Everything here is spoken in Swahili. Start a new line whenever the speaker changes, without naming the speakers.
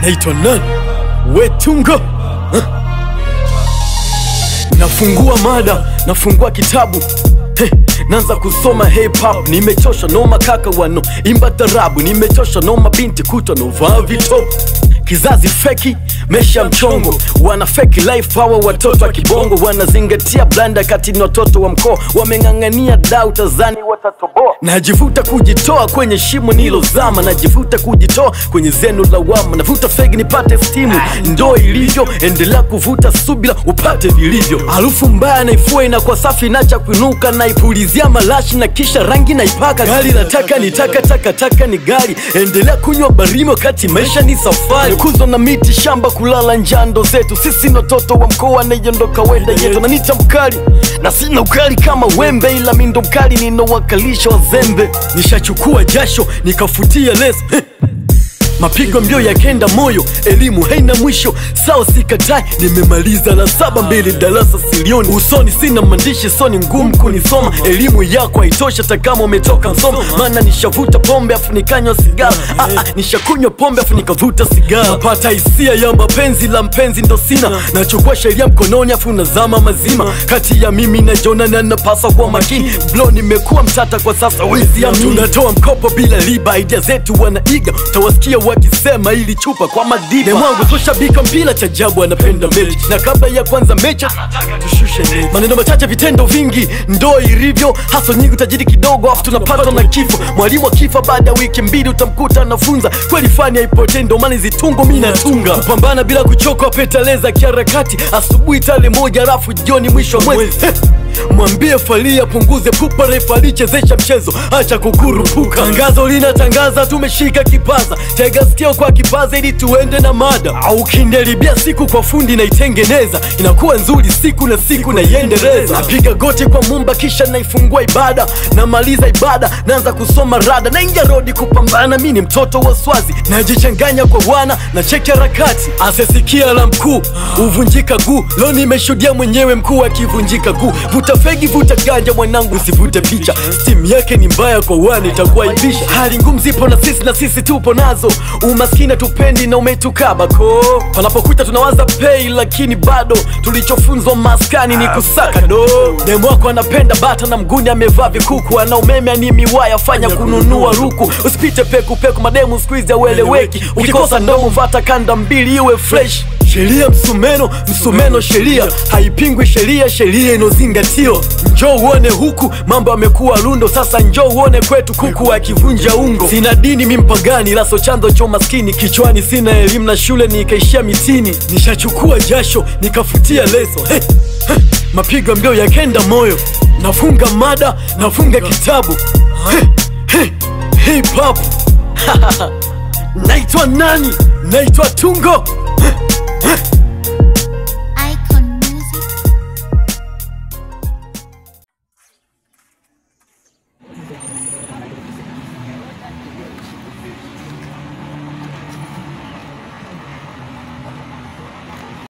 Naitwa nani? We Tungo. Nafungua mada, nafungua kitabu. Naanza kusoma hip hop, nimechosha noma kaka wano imba tarabu, nimechosha noma binti kuto no vaa vitop. Kizazi feki, mesha mchongo, wana feki life power, watoto wa kibongo wanazingatia blanda kati ni watoto wa mkoa, wamengangania dau tazani watatoboa. Najivuta kujitoa kwenye shimo nilozama, najivuta kujitoa kwenye zenu lawama, navuta fegi nipate stimu, ndo ilivyo, endelea kuvuta subira upate vilivyo. Harufu mbaya naifua inakuwa safi, inacha kuinuka, naipulizia malashi na kisha rangi naipaka. Gari nataka nitaka taka taka ni gari, endelea kunywa barimo kati maisha ni safari. Kuzo na miti shamba kulala njando zetu, sisi ni watoto wa mkoa na hiyo ndo kawaida yetu. Na nita mkali na sina ukali kama wembe, ila mindo mkali ninawakalisha wazembe. Nishachukua jasho nikafutia leso, mapigo mbio yakenda moyo, elimu haina mwisho, sawa sikatai, nimemaliza la 7 darasa silioni. Usoni sina mandishi, soni ngumu kunisoma, elimu yako haitosha hata kama umetoka msoma. Maana nishavuta pombe afu nikanywa sigara, nishakunywa pombe afu nikavuta sigara. Napata hisia ya mapenzi, la mpenzi ndo sina, nachukua sheria mkononi afu nazama mazima. Kati ya mimi na Jona na napasa kwa makini, blo nimekuwa mtata kwa sasa wezi ya mimi. Tunatoa mkopo bila riba, idea zetu wanaiga, utawasikia wakisema ili chupa kwa madiba. Demwangu so shabika mpila cha jabu anapenda mechi, na kabla ya kwanza mecha tushushe neti. Maneno machache vitendo vingi, ndo ilivyo, haso nyingi utajiri kidogo afu tunapata na kifo. Mwalimu akifa baada ya wiki 2 utamkuta anafunza, kweli fani haipotei ndo maana zitungo mimi natunga. Kupambana bila kuchoka petaleza kiharakati, asubuhi tale moja alafu jioni mwisho mwezi. Mwambie Falia punguze pupa, refa alichezesha mchezo, acha kukurupuka. Tangazo linatangaza tumeshika kipaza, tega sikio kwa kipaza ili tuende na mada. Au kindelibia siku kwa fundi na itengeneza, inakuwa nzuri siku na siku na iendeleza. Napiga goti kwa Mumba kisha naifungua ibada, namaliza ibada naanza kusoma rada, naingia rodi kupambana, mimi ni mtoto wa Swazi, najichanganya kwa wana na cheki harakati. Asesikia la mkuu uvunjika guu, leo nimeshuhudia mwenyewe mkuu akivunjika guu. Vuta fegi vuta ganja mwanangu usivute picha, steam yake ni mbaya kwa wana itakuwa ibisha. Hali ngumu zipo na sisi tupo nazo, umaskini tupendi na umetukaba ko. Panapokuita tunawaza pay lakini bado tulichofunzwa maskani ni kusaka do. Demu wako anapenda bata na mguni amevaa vikuku, ana umeme ni miwaya fanya kununua ruku. Usipite peku peku mademu squeeze ya weleweki, ukikosa ndomo vata kanda 2 iwe fresh. Sheria msumeno sheria, haipingwi sheria, sheria inozingatiwa. Njoo uone huku mambo yamekuwa lundo, sasa njoo uone kwetu kuku akivunja ungo. Sina dini mimi mpagani, laso chanzo cha maskini, kichwani sina elimu na shule nikaishia mitini. Nishachukua jasho nikafutia leso, mapigo mbio yakenda moyo, nafunga mada nafunga kitabu. Hip hop. Naitwa nani? Naitwa Tungo.